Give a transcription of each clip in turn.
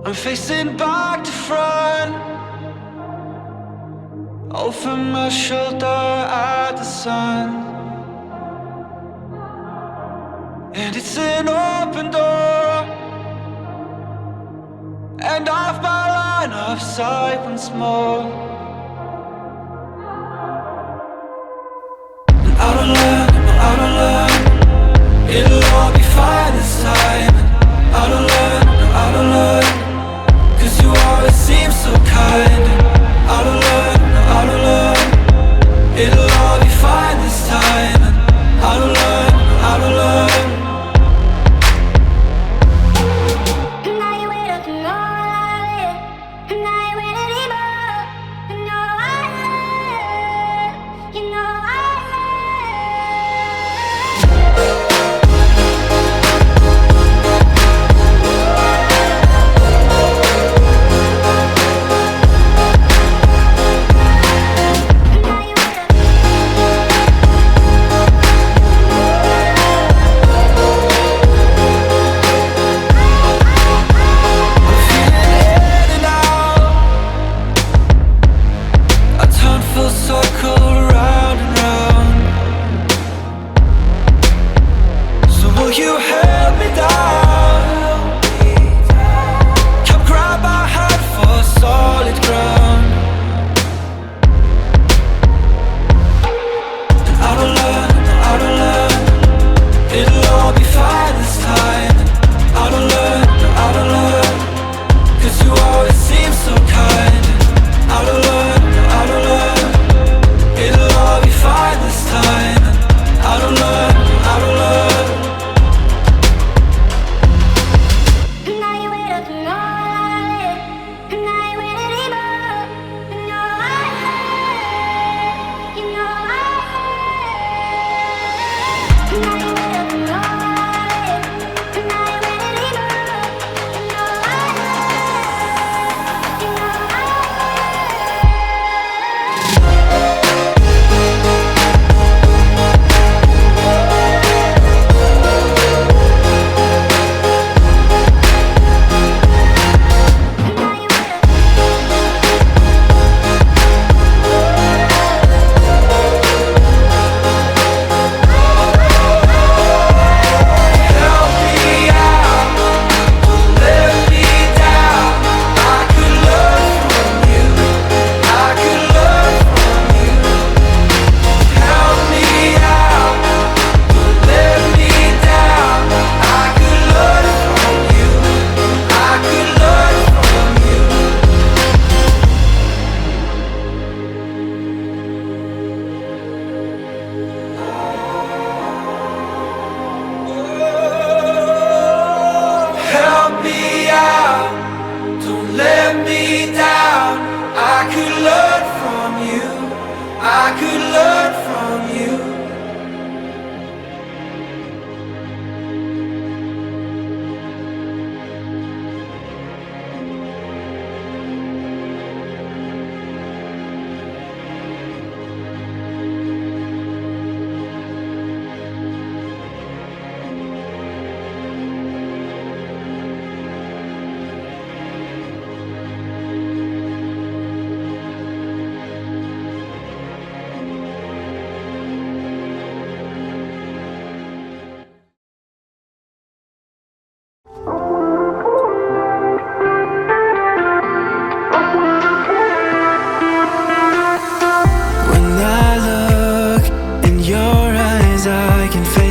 I'm facing back to front, over my shoulder at the sun. And it's an open door, and off my line of sight once more. And out of luck, out of luck, it'll all be fine this time. Out of luck, out of luck, 'cause you always seem so kind. Out of luck, out of luck, it'll all be fine this time. Out of luck, out of luck.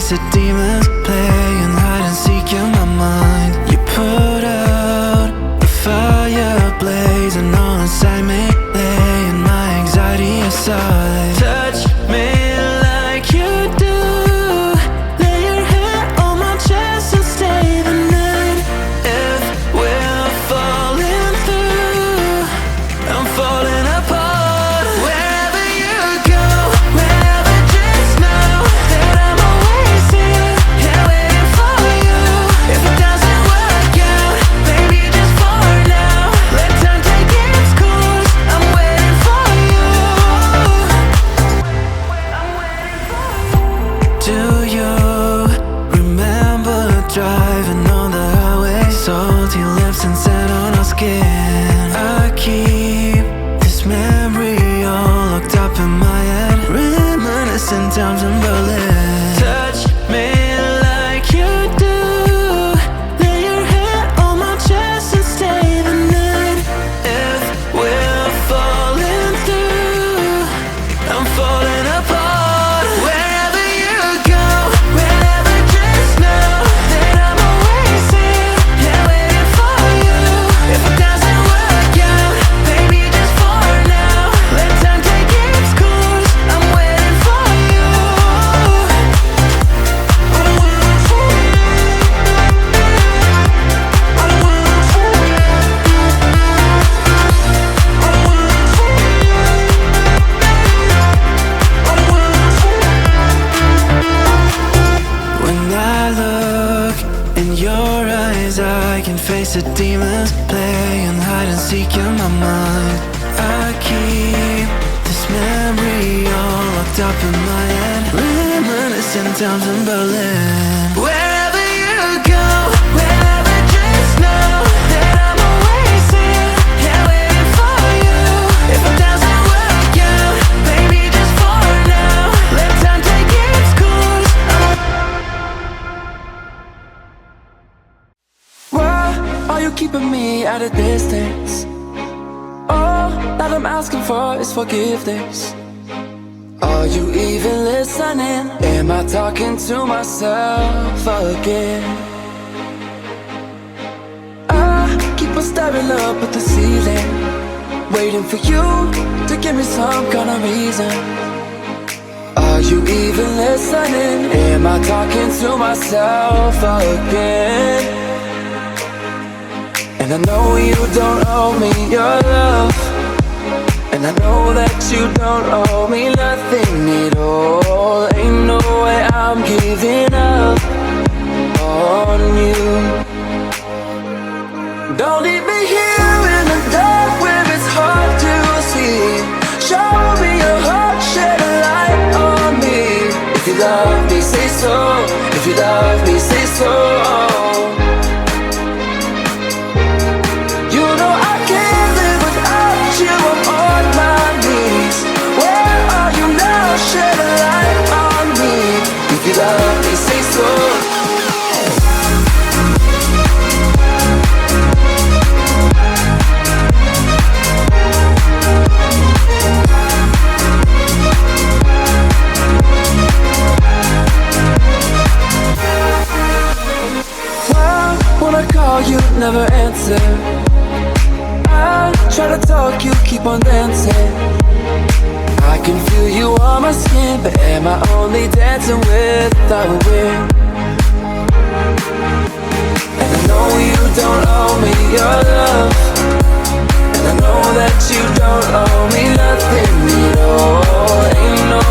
The demons playing hide and seek in my mind. You put out the fire blazing on inside me, laying my anxiety aside. Touch me like you do, lay your head on my chest and stay the night. If we're falling through, I'm falling apart. Wherever you go, wherever, just know that I'm always here, yeah, waiting for you. If it doesn't work out, maybe just for now, let time take its course. I'm waiting for you. I'm waiting for you. Do you remember driving on the highway? Salty lips and sand on our skin. I keep this memory all locked up in my head, reminiscing times in Berlin. Touch me like you do, lay your head on my chest and stay the night. If we're falling through, I'm falling apart. Wherever you go, wherever, just know that I'm always here, yeah, waiting for you. If it doesn't work out, baby, just for now, let time take its course. I'm waiting for you. I'm waiting for you. I'm waiting for you. I'm waiting for you. I'm waiting for you. When I look in your eyes, I can face the demons playing hide and seek in my mind. I keep this memory all locked up in my head, reminiscing times in Berlin. Wherever you go, wherever, just know that I'm always here, yeah, waiting for you. If it doesn't work out, baby, just for now, let time take its course. Why are you keeping me at a distance? All that I'm asking for is forgiveness. Are you even listening? Am I talking to myself again? I keep on staring up at the ceiling, waiting for you to give me some kind of reason. Are you even listening? Am I talking to myself again? And I know you don't owe me your love, and I know that you don't owe me nothing at all. Ain't no way I'm giving up on you. Don't leave me here in the dark where it's hard to see. Show me your heart, shed a light on me. If you love me, say so. If you love me, say so. You know I can't live without you. I'm on my knees. Where are you now? Shed a light on me. If you love me, say so. Well, when I call you, never answer. I try to talk, you keep on dancing. I can feel you on my skin, but am I only dancing without a wind? And I know you don't owe me your love, and I know that you don't owe me nothing at all. Ain't no